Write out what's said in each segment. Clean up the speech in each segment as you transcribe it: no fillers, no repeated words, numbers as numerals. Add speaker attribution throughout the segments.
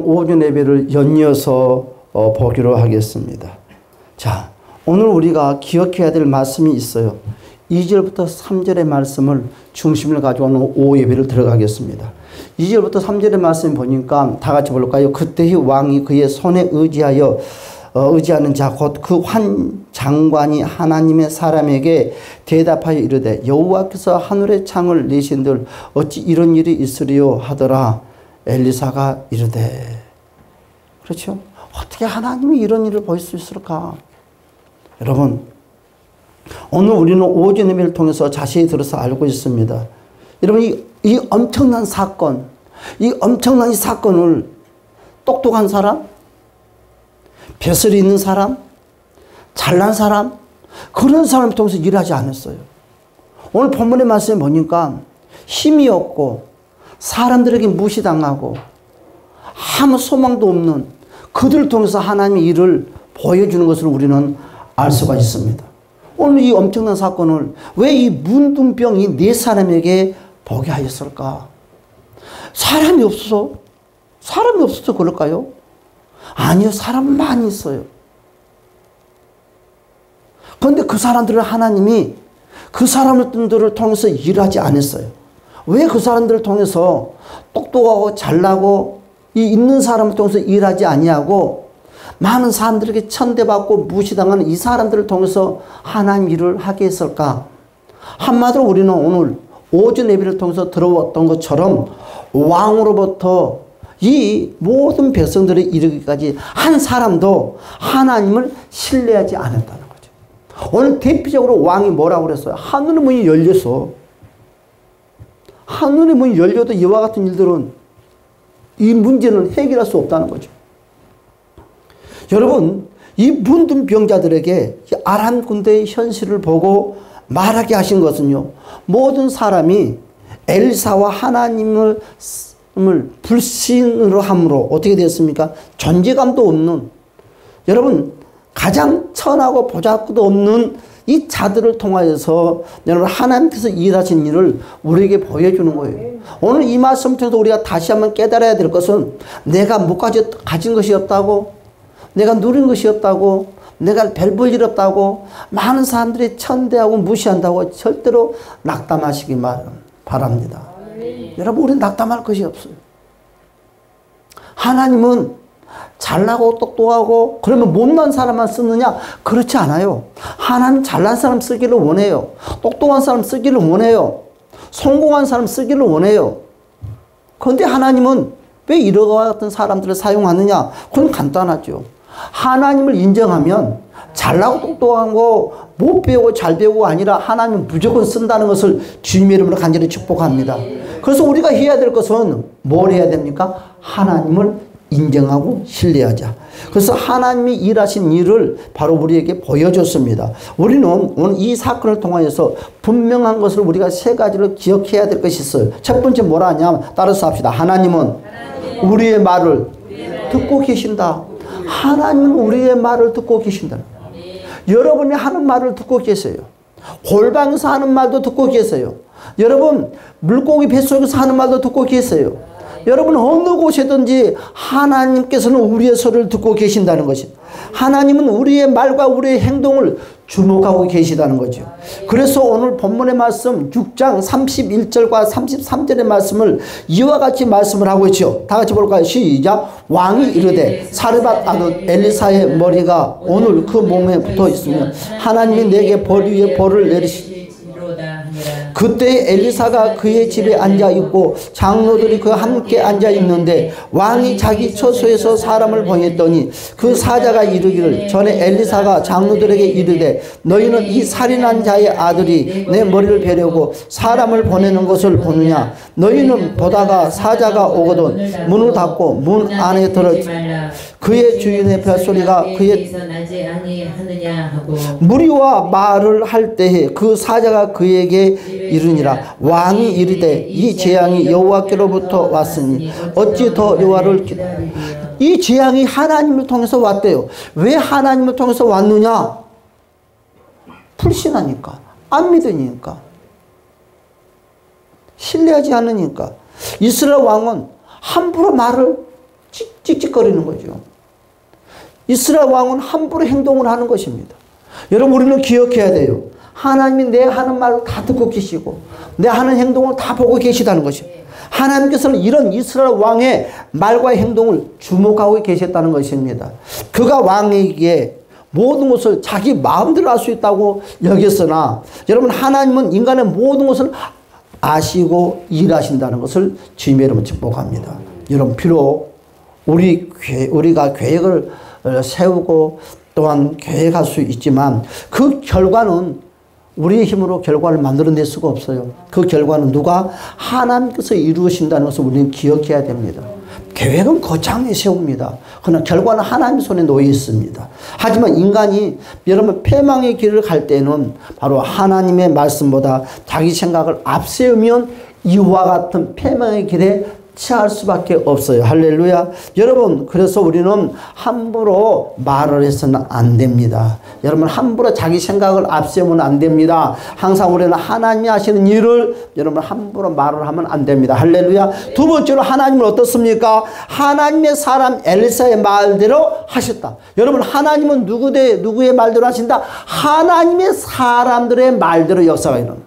Speaker 1: 오전 예배를 연이어서 보기로 하겠습니다. 자, 오늘 우리가 기억해야 될 말씀이 있어요. 2절부터 3절의 말씀을 중심을 가져오는 오후 예배를 들어가겠습니다. 2절부터 3절의 말씀 보니까 다 같이 볼까요? 그때의 왕이 그의 손에 의지하는 자 곧 그 환 장관이 하나님의 사람에게 대답하여 이르되 여호와께서 하늘의 창을 내신들 어찌 이런 일이 있으리요 하더라. 엘리사가 이르되, 그렇죠? 어떻게 하나님이 이런 일을 보일 수 있을까? 여러분, 오늘 우리는 오전 예배를 통해서 자세히 들어서 알고 있습니다. 여러분, 이 엄청난 사건, 이 엄청난 이 사건을 똑똑한 사람, 벼슬이 있는 사람, 잘난 사람, 그런 사람을 통해서 일하지 않았어요. 오늘 본문의 말씀에 보니까 힘이 없고 사람들에게 무시당하고 아무 소망도 없는 그들을 통해서 하나님의 일을 보여주는 것을 우리는 알 수가 있습니다. 오늘 이 엄청난 사건을 왜 이 문둥병 이 네 사람에게 보게 하였을까? 사람이 없어서 그럴까요? 아니요, 사람은 많이 있어요. 그런데 그 사람들을 하나님이 그 사람들을 통해서 일하지 않았어요. 왜 그 사람들을 통해서 똑똑하고 잘나고 이 있는 사람을 통해서 일하지 아니하고 많은 사람들에게 천대받고 무시당하는 이 사람들을 통해서 하나님 일을 하게 했을까? 한마디로 우리는 오늘 오전 예배를 통해서 들어왔던 것처럼 왕으로부터 이 모든 백성들이 이르기까지 한 사람도 하나님을 신뢰하지 않았다는 거죠. 오늘 대표적으로 왕이 뭐라고 그랬어요? 하늘의 문이 열려서, 하늘의 문이 열려도 이와 같은 일들은 이 문제는 해결할 수 없다는 거죠. 여러분, 이 문둥병자들에게 아람 군대의 현실을 보고 말하게 하신 것은요, 모든 사람이 엘사와 하나님을 불신으로 함으로 어떻게 되었습니까? 존재감도 없는, 여러분 가장 천하고 보잘것도 없는 이 자들을 통하여서 여러분 하나님께서 일하신 일을 우리에게 보여주는 거예요. 오늘 이 말씀 통해서 우리가 다시 한번 깨달아야 될 것은 내가 못 가진 것이 없다고, 내가 누린 것이 없다고, 내가 별 볼 일 없다고 많은 사람들이 천대하고 무시한다고 절대로 낙담하시기 바랍니다. 여러분, 우리는 낙담할 것이 없어요. 하나님은 잘나고 똑똑하고 그러면 못난 사람만 쓰느냐? 그렇지 않아요. 하나님 잘난 사람 쓰기를 원해요. 똑똑한 사람 쓰기를 원해요. 성공한 사람 쓰기를 원해요. 그런데 하나님은 왜 이러와 같은 사람들을 사용하느냐? 그건 간단하죠. 하나님을 인정하면 잘나고 똑똑하고 못 배우고 잘 배우고 아니라 하나님은 무조건 쓴다는 것을 주님의 이름으로 간절히 축복합니다. 그래서 우리가 해야 될 것은 뭘 해야 됩니까? 하나님을 인정하고 신뢰하자. 그래서 하나님이 일하신 일을 바로 우리에게 보여줬습니다. 우리는 오늘 이 사건을 통하여서 분명한 것을 우리가 세 가지를 기억해야 될 것이 있어요. 첫 번째 뭐라 하냐면 따라서 합시다. 하나님은 우리의 말을 듣고 계신다. 하나님은 우리의 말을 듣고 계신다. 여러분이 하는 말을 듣고 계세요. 골방에서 하는 말도 듣고 계세요. 여러분 물고기 뱃속에서 하는 말도 듣고 계세요. 여러분 어느 곳에든지 하나님께서는 우리의 소리를 듣고 계신다는 것입니다. 하나님은 우리의 말과 우리의 행동을 주목하고 계시다는 거죠. 그래서 오늘 본문의 말씀 6장 31절과 33절의 말씀을 이와 같이 말씀을 하고 있죠. 다 같이 볼까요? 시작. 왕이 이르되 사르밧 아들 엘리사의 머리가 오늘 그 몸에 붙어 있으며 하나님이 내게 벌 위에 벌을 내리시니 그때 엘리사가 그의 집에 앉아 있고 장로들이 그와 함께 앉아 있는데 왕이 자기 처소에서 사람을 보냈더니 그 사자가 이르기를 전에 엘리사가 장로들에게 이르되 너희는 이 살인한 자의 아들이 내 머리를 베려고 사람을 보내는 것을 보느냐. 너희는 보다가 사자가 오거든 문을 닫고 문 안에 들어 그의 주인의 벨소리가 그의 무리와 말을 할 때에 그 사자가 그에게 이르니라. 왕이 이르되 이 재앙이 여호와께로부터 왔으니 어찌 더 여호와를 이 재앙이 하나님을 통해서 왔대요. 왜 하나님을 통해서 왔느냐? 불신하니까, 안 믿으니까, 신뢰하지 않으니까. 이스라엘 왕은 함부로 말을 틱틱거리는 거죠. 이스라엘 왕은 함부로 행동을 하는 것입니다. 여러분 우리는 기억해야 돼요. 하나님이 내 하는 말을 다 듣고 계시고 내 하는 행동을 다 보고 계시다는 것이에요. 하나님께서는 이런 이스라엘 왕의 말과 행동을 주목하고 계셨다는 것입니다. 그가 왕에게 모든 것을 자기 마음대로 할 수 있다고 여겼으나 여러분 하나님은 인간의 모든 것을 아시고 일하신다는 것을 주님의 이름으로 축복합니다. 여러분 비록 우리가 계획을 세우고 또한 계획할 수 있지만 그 결과는 우리의 힘으로 결과를 만들어낼 수가 없어요. 그 결과는 누가? 하나님께서 이루신다는 것을 우리는 기억해야 됩니다. 계획은 거창히 세웁니다. 그러나 결과는 하나님 손에 놓여 있습니다. 하지만 인간이 여러분 패망의 길을 갈 때는 바로 하나님의 말씀보다 자기 생각을 앞세우면 이와 같은 패망의 길에 취할 수밖에 없어요. 할렐루야. 여러분 그래서 우리는 함부로 말을 해서는 안 됩니다. 여러분 함부로 자기 생각을 앞세우면 안 됩니다. 항상 우리는 하나님이 하시는 일을 여러분 함부로 말을 하면 안 됩니다. 할렐루야. 두 번째로 하나님은 어떻습니까? 하나님의 사람 엘리사의 말대로 하셨다. 여러분 하나님은 누구의 말대로 하신다? 하나님의 사람들의 말대로 역사가 일어납니다.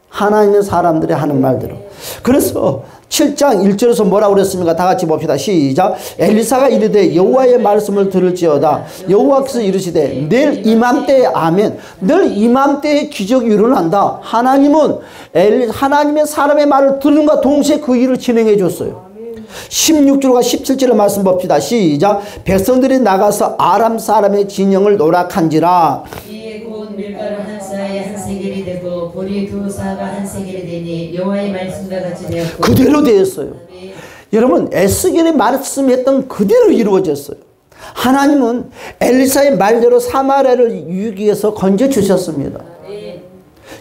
Speaker 1: 하나님의 사람들이 하는 말대로. 그래서 7장 1절에서 뭐라고 그랬습니까? 다 같이 봅시다. 시작. 엘리사가 이르되 여호와의 말씀을 들을지어다. 여호와께서 이르시되 내일 이맘때에 아멘. 늘 이맘때에 기적이 일어난다. 하나님은 하나님의 사람의 말을 들은과 동시에 그 일을 진행해 줬어요. 16절과 17절의 말씀 봅시다. 시작. 백성들이 나가서 아람 사람의 진영을 노락한지라.
Speaker 2: 밀가루 한 사에 한 세겔이 되고 보리 두 사가 한 세겔이 되니 여호와의 말씀과 같이 되었고
Speaker 1: 그대로 되었어요. 여러분 에스겔이 말씀했던 그대로 이루어졌어요. 하나님은 엘리사의 말대로 사마리아를 위기에서 건져주셨습니다.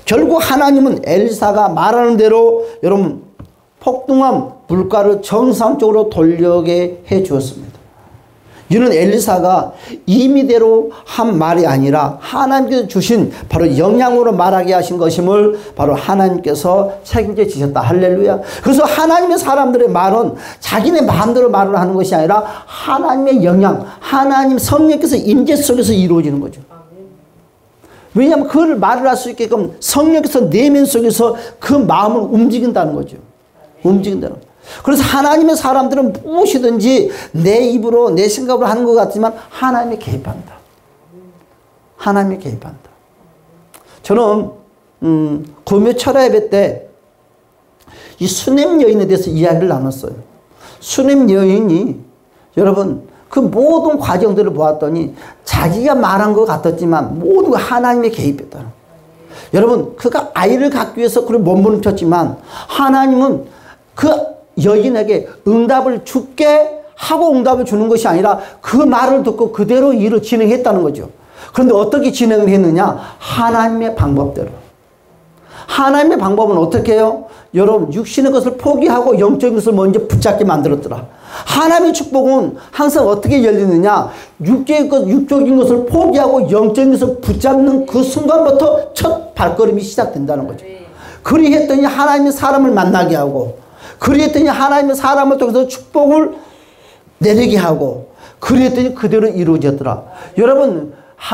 Speaker 1: 결국 하나님은 엘리사가 말하는 대로 여러분 폭등한 물가를 정상적으로 돌려게 해 주었습니다. 이는 엘리사가 임의대로 한 말이 아니라 하나님께서 주신 바로 영향으로 말하게 하신 것임을 바로 하나님께서 책임져 지셨다. 할렐루야. 그래서 하나님의 사람들의 말은 자기네 마음대로 말을 하는 것이 아니라 하나님의 영향, 하나님 성령께서 임재 속에서 이루어지는 거죠. 왜냐하면 그걸 말을 할 수 있게끔 성령께서 내면 속에서 그 마음을 움직인다는 거죠. 움직인다는 거죠. 그래서 하나님의 사람들은 무엇이든지 내 입으로 내 생각으로 하는 것 같지만 하나님이 개입한다. 하나님이 개입한다. 저는 금요 철야 예배 때 이 수냄 여인에 대해서 이야기를 나눴어요. 수냄 여인이 여러분 그 모든 과정들을 보았더니 자기가 말한 것 같았지만 모두 하나님의 개입했다. 여러분 그가 아이를 갖기 위해서 그를 몸부림쳤지만 하나님은 그 여인에게 응답을 주게 하고 응답을 주는 것이 아니라 그 말을 듣고 그대로 일을 진행했다는 거죠. 그런데 어떻게 진행을 했느냐? 하나님의 방법대로. 하나님의 방법은 어떻게 해요? 여러분 육신의 것을 포기하고 영적인 것을 먼저 붙잡게 만들었더라. 하나님의 축복은 항상 어떻게 열리느냐? 육적인 것을 포기하고 영적인 것을 붙잡는 그 순간부터 첫 발걸음이 시작된다는 거죠. 그리했더니 하나님의 사람을 만나게 하고 그랬더니 하나님의 사람을 통해서 축복을 내리게 하고 그랬더니 그대로 이루어졌더라. 여러분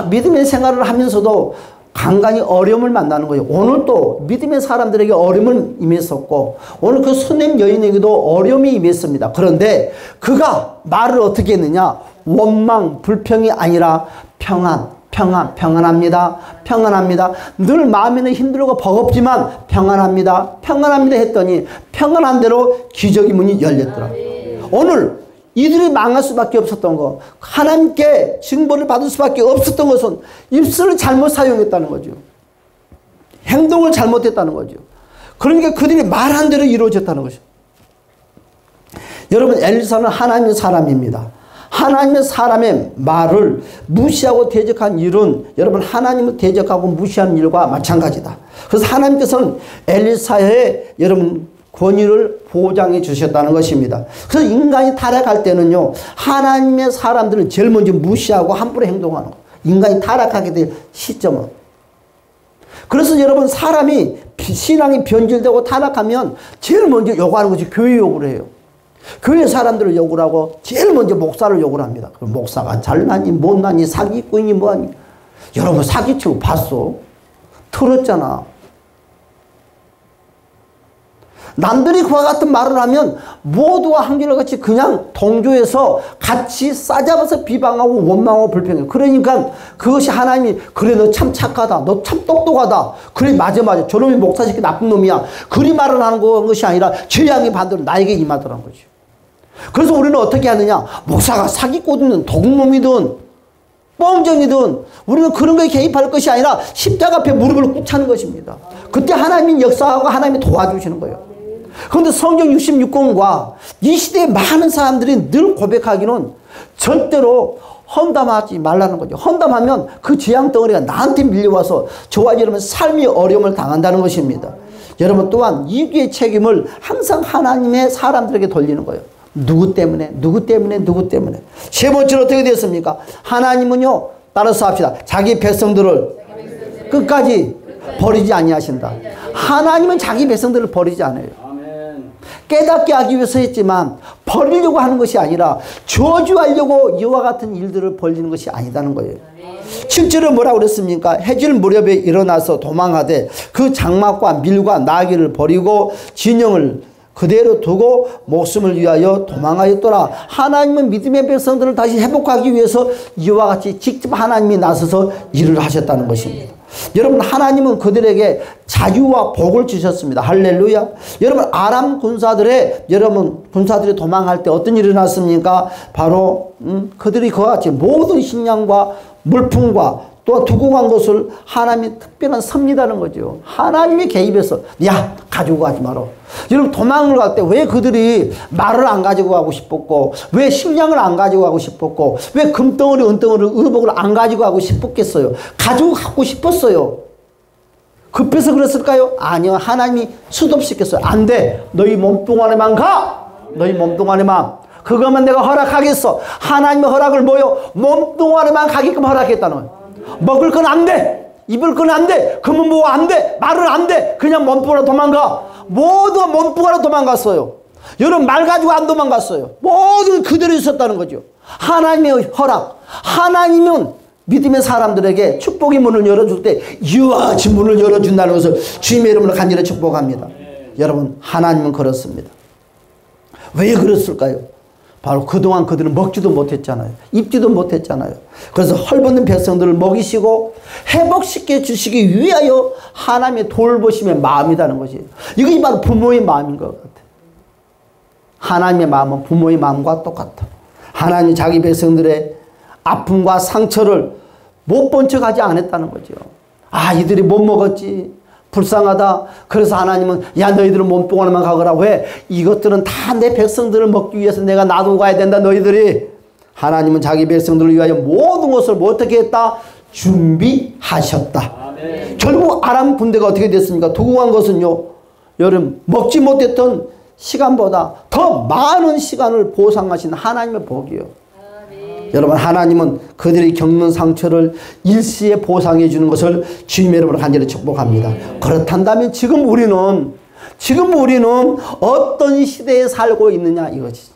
Speaker 1: 믿음의 생활을 하면서도 간간히 어려움을 만나는 거예요. 오늘 또 믿음의 사람들에게 어려움을 임했었고 오늘 그 수냄 여인에게도 어려움이 임했습니다. 그런데 그가 말을 어떻게 했느냐? 원망, 불평이 아니라 평안합니다. 평안합니다. 늘 마음에는 힘들고 버겁지만 평안합니다. 평안합니다 했더니 평안한 대로 기적의 문이 열렸더라. 오늘 이들이 망할 수밖에 없었던 거, 하나님께 징벌을 받을 수밖에 없었던 것은 입술을 잘못 사용했다는 거죠. 행동을 잘못했다는 거죠. 그러니까 그들이 말한 대로 이루어졌다는 것이죠. 여러분 엘리사는 하나님의 사람입니다. 하나님의 사람의 말을 무시하고 대적한 일은 여러분 하나님을 대적하고 무시하는 일과 마찬가지다. 그래서 하나님께서는 엘리사의 여러분 권위를 보장해 주셨다는 것입니다. 그래서 인간이 타락할 때는요 하나님의 사람들을 제일 먼저 무시하고 함부로 행동하는 거예요. 인간이 타락하게 될 시점은. 그래서 여러분 사람이 신앙이 변질되고 타락하면 제일 먼저 요구하는 것이 교회 요구를 해요. 교회 사람들을 욕을 하고 제일 먼저 목사를 욕을 합니다. 그럼 목사가 잘나니 못나니 사기꾼이 뭐하니. 여러분 사기치고 봤어? 틀었잖아. 남들이 그와 같은 말을 하면 모두가 한결같이 그냥 동조해서 같이 싸잡아서 비방하고 원망하고 불평해. 그러니까 그것이 하나님이 그래 너 참 착하다. 너 참 똑똑하다. 그래 맞아. 저놈이 목사시키 나쁜 놈이야. 그리 말을 하는 것이 아니라 재앙이 반대로 나에게 임하더라는 거죠. 그래서 우리는 어떻게 하느냐. 목사가 사기꾼이든 도둑놈이든 뻥정이든 우리는 그런 거에 개입할 것이 아니라 십자가 앞에 무릎을 꿇고 차는 것입니다. 그때 하나님이 역사하고 하나님이 도와주시는 거예요. 그런데 성경 66권과 이 시대의 많은 사람들이 늘 고백하기는 절대로 험담하지 말라는 거죠. 험담하면 그 재앙 덩어리가 나한테 밀려와서 저와 여러분 삶의 어려움을 당한다는 것입니다. 여러분 또한 이기의 책임을 항상 하나님의 사람들에게 돌리는 거예요. 누구 때문에? 세 번째로 어떻게 되었습니까? 하나님은요, 따라서 합시다. 자기 백성들을 끝까지 버리지 아니하신다. 하나님은 자기 백성들을 버리지 않아요. 깨닫게 하기 위해서 했지만 버리려고 하는 것이 아니라 저주하려고 이와 같은 일들을 벌리는 것이 아니다는 거예요. 7절은 뭐라고 그랬습니까? 해질 무렵에 일어나서 도망하되 그 장막과 밀과 나귀를 버리고 진영을 그대로 두고 목숨을 위하여 도망하였더라. 하나님은 믿음의 백성들을 다시 회복하기 위해서 이와 같이 직접 하나님이 나서서 일을 하셨다는 것입니다. 여러분 하나님은 그들에게 자유와 복을 주셨습니다. 할렐루야. 여러분 아람 군사들이 도망할 때 어떤 일이 일어났습니까? 바로 그들이 그와 같이 모든 식량과 물품과 또 두고 간 것을 하나님이 특별한 섭리다는 거죠. 하나님이 개입해서 야 가지고 가지 마라. 여러분 도망을 갈 때 왜 그들이 말을 안 가지고 가고 싶었고 왜 식량을 안 가지고 가고 싶었고 왜 금덩어리 은덩어리 의복을 안 가지고 가고 싶었겠어요? 가지고 가고 싶었어요. 급해서 그랬을까요? 아니요. 하나님이 수도시켰어요. 안 돼. 너희 몸뚱아리만 가. 너희 몸뚱아리만. 그거만 내가 허락하겠어. 하나님의 허락을 뭐요? 몸뚱아리만 가게끔 허락했다는 거예요. 먹을 건 안 돼. 입을 건 안 돼. 금은 뭐 안 돼. 말은 안 돼. 그냥 몸뚱아리로 도망가. 모두가 몸뚱아리로 도망갔어요. 여러분 말 가지고 안 도망갔어요. 모두 그대로 있었다는 거죠. 하나님의 허락. 하나님은 믿음의 사람들에게 축복의 문을 열어줄 때 이와 같이 문을 열어준다는 것을 주님의 이름으로 간절히 축복합니다. 여러분 하나님은 그렇습니다. 왜 그랬을까요? 바로 그동안 그들은 먹지도 못했잖아요. 입지도 못했잖아요. 그래서 헐벗는 백성들을 먹이시고 회복시켜 주시기 위하여 하나님의 돌보심의 마음이라는 것이에요. 이것이 바로 부모의 마음인 것 같아요. 하나님의 마음은 부모의 마음과 똑같아. 하나님이 자기 백성들의 아픔과 상처를 못 본 척 하지 않았다는 거죠. 아 이들이 못 먹었지. 불쌍하다. 그래서 하나님은 야 너희들은 몸뚱아리만 가거라. 왜? 이것들은 다 내 백성들을 먹기 위해서 내가 놔두고 가야 된다. 너희들이. 하나님은 자기 백성들을 위하여 모든 것을 뭐 어떻게 했다? 준비하셨다. 아멘. 결국 아람 군대가 어떻게 됐습니까? 두고 간 것은요. 여러분 먹지 못했던 시간보다 더 많은 시간을 보상하신 하나님의 복이요. 여러분 하나님은 그들이 겪는 상처를 일시에 보상해 주는 것을 주님의 이름으로 간절히 축복합니다. 그렇단다면 지금 우리는 어떤 시대에 살고 있느냐 이거지.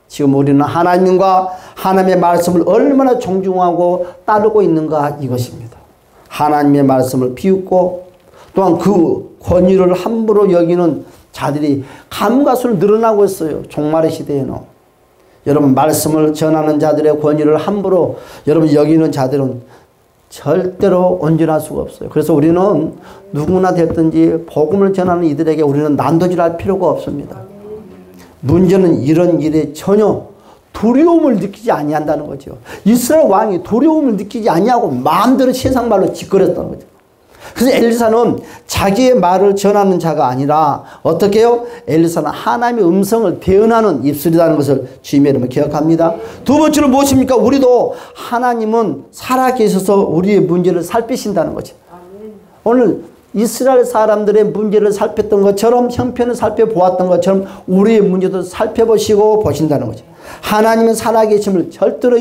Speaker 1: 지금 우리는 하나님과 하나님의 말씀을 얼마나 존중하고 따르고 있는가 이것입니다. 하나님의 말씀을 비웃고 또한 그 권위를 함부로 여기는 자들이 감가수로 늘어나고 있어요. 종말의 시대에는. 여러분 말씀을 전하는 자들의 권위를 함부로 여러분 여기는 자들은 절대로 온전할 수가 없어요. 그래서 우리는 누구나 됐든지 복음을 전하는 이들에게 우리는 난도질할 필요가 없습니다. 문제는 이런 일에 전혀 두려움을 느끼지 아니한다는 거죠. 이스라엘 왕이 두려움을 느끼지 아니하고 마음대로 세상 말로 짓거렸다는 거죠. 그래서 엘리사는 자기의 말을 전하는 자가 아니라 어떻게 해요? 엘리사는 하나님의 음성을 대언하는 입술이라는 것을 주님의 이름으로 기억합니다. 두 번째로 무엇입니까? 우리도 하나님은 살아계셔서 우리의 문제를 살피신다는 거죠. 오늘 이스라엘 사람들의 문제를 살폈던 것처럼 형편을 살펴보았던 것처럼 우리의 문제도 살펴보시고 보신다는 거죠. 하나님은 살아계심을 절대로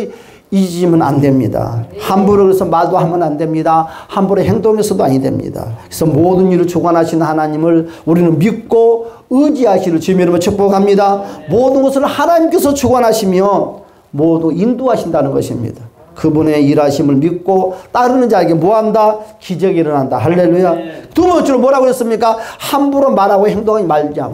Speaker 1: 잊으면 안 됩니다. 함부로 그래서 말도 하면 안 됩니다. 함부로 행동해서도 아니 됩니다. 그래서 모든 일을 주관하시는 하나님을 우리는 믿고 의지하시를 주님의 이름으로 축복합니다. 모든 것을 하나님께서 주관하시며 모두 인도하신다는 것입니다. 그분의 일하심을 믿고 따르는 자에게 뭐한다? 기적이 일어난다. 할렐루야. 두 번째로 뭐라고 했습니까? 함부로 말하고 행동하지 말자.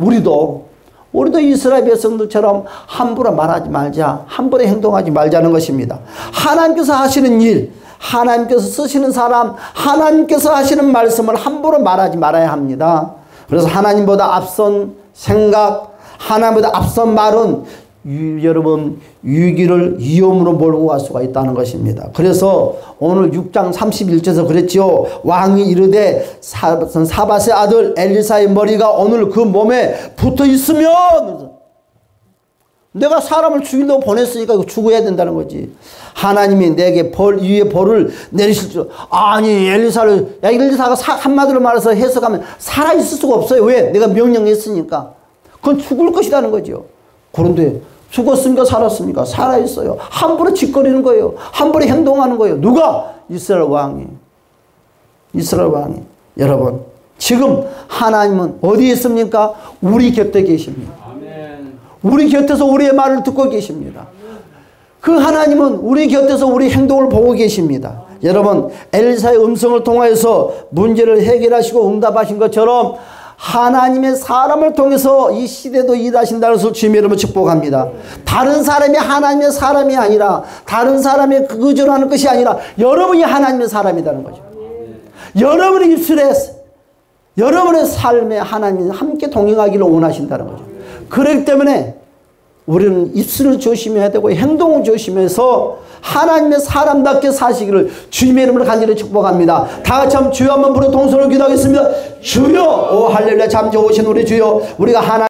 Speaker 1: 우리도 이스라엘 백성들처럼 함부로 말하지 말자. 함부로 행동하지 말자는 것입니다. 하나님께서 하시는 일, 하나님께서 쓰시는 사람, 하나님께서 하시는 말씀을 함부로 말하지 말아야 합니다. 그래서 하나님보다 앞선 생각, 하나님보다 앞선 말은 여러분 위기를 위험으로 몰고 갈 수가 있다는 것입니다. 그래서 오늘 6장 31절에서 그랬죠. 왕이 이르되 사밧의 아들 엘리사의 머리가 오늘 그 몸에 붙어 있으면 내가 사람을 죽이려고 보냈으니까 이거 죽어야 된다는 거지. 하나님이 내게 위에 벌을 내리실 줄. 아니 엘리사가 한마디로 말해서 해석하면 살아있을 수가 없어요. 왜? 내가 명령했으니까. 그건 죽을 것이라는 거죠. 그런데 죽었습니까? 살았습니까? 살아있어요. 함부로 짓거리는 거예요. 함부로 행동하는 거예요. 누가? 이스라엘 왕이. 여러분 지금 하나님은 어디에 있습니까? 우리 곁에 계십니다. 아멘. 우리 곁에서 우리의 말을 듣고 계십니다. 그 하나님은 우리 곁에서 우리 행동을 보고 계십니다. 여러분 엘리사의 음성을 통하여서 문제를 해결하시고 응답하신 것처럼 하나님의 사람을 통해서 이 시대도 일하신다는 것을 주님의 이름으로 축복합니다. 다른 사람이 하나님의 사람이 아니라 다른 사람이 의존하는 것이 아니라 여러분이 하나님의 사람이라는 거죠. 여러분의 입술에 여러분의 삶에 하나님이 함께 동행하기를 원하신다는 거죠. 그렇기 때문에 우리는 입술을 조심해야 되고 행동을 조심해서 하나님의 사람답게 사시기를 주님의 이름으로 간절히 축복합니다. 다 같이 한번 주여 한번 부르 동서로 기도하겠습니다. 주여, 오 할렐루야, 참 좋으신 우리 주여, 우리가 하나님